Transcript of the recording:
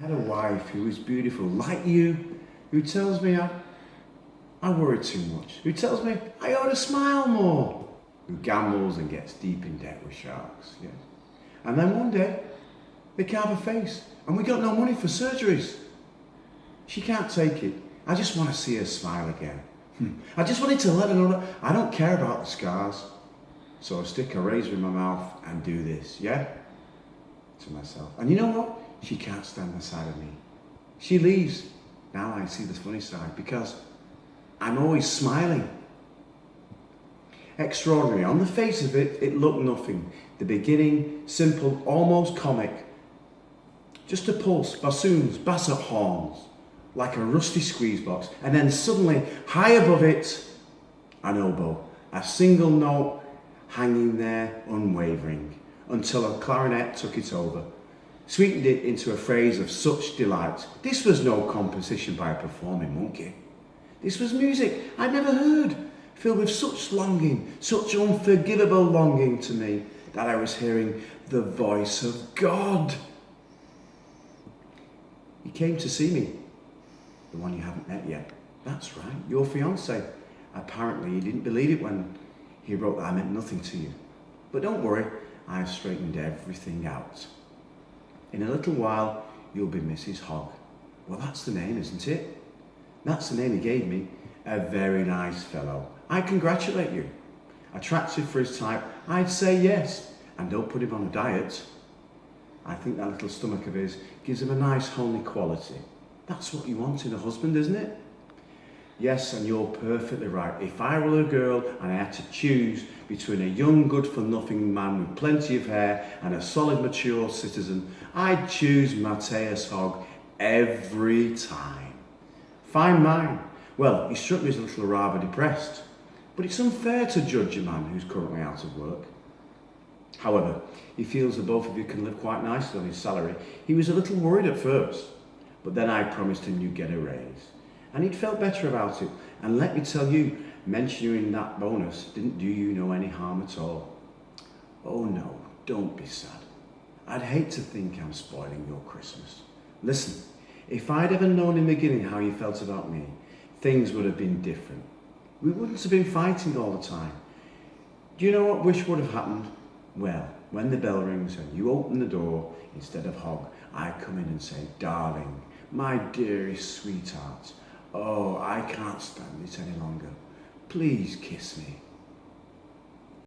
I had a wife who was beautiful, like you, who tells me I worry too much, who tells me I ought to smile more, who gambles and gets deep in debt with sharks, yes. And then one day, they carve a face, and we got no money for surgeries. She can't take it. I just want to see her smile again. I just wanted to let her know that I don't care about the scars. So I stick a razor in my mouth and do this, yeah? To myself. And you know what? She can't stand the sight of me. She leaves. Now I see the funny side because I'm always smiling. Extraordinary. On the face of it, it looked nothing. The beginning, simple, almost comic. Just a pulse, bassoons, basset horns, like a rusty squeeze box. And then suddenly, high above it, an oboe. A single note hanging there, unwavering, until a clarinet took it over, sweetened it into a phrase of such delight. This was no composition by a performing monkey. This was music I'd never heard, filled with such longing, such unforgivable longing to me, that I was hearing the voice of God. He came to see me, the one you haven't met yet. That's right, your fiancé. Apparently he didn't believe it when he wrote that I meant nothing to you. But don't worry, I've straightened everything out. In a little while, you'll be Mrs. Hogg. Well, that's the name, isn't it? That's the name he gave me. A very nice fellow. I congratulate you. Attractive for his type, I'd say yes. And don't put him on a diet. I think that little stomach of his gives him a nice homely quality. That's what you want in a husband, isn't it? Yes, and you're perfectly right. If I were a girl and I had to choose between a young, good-for-nothing man with plenty of hair and a solid, mature citizen, I'd choose Matthias Hogg every time. Fine mind. Well, he struck me as a little rather depressed, but it's unfair to judge a man who's currently out of work. However, he feels that both of you can live quite nicely on his salary. He was a little worried at first, but then I promised him you'd get a raise. And he'd felt better about it. And let me tell you, mentioning that bonus didn't do you no any harm at all. Oh no, don't be sad. I'd hate to think I'm spoiling your Christmas. Listen, if I'd ever known in the beginning how you felt about me, things would have been different. We wouldn't have been fighting all the time. Do you know what wish would have happened? Well, when the bell rings and you open the door, instead of Hogg, I come in and say, darling, my dearest sweetheart, oh, I can't stand it any longer. Please kiss me.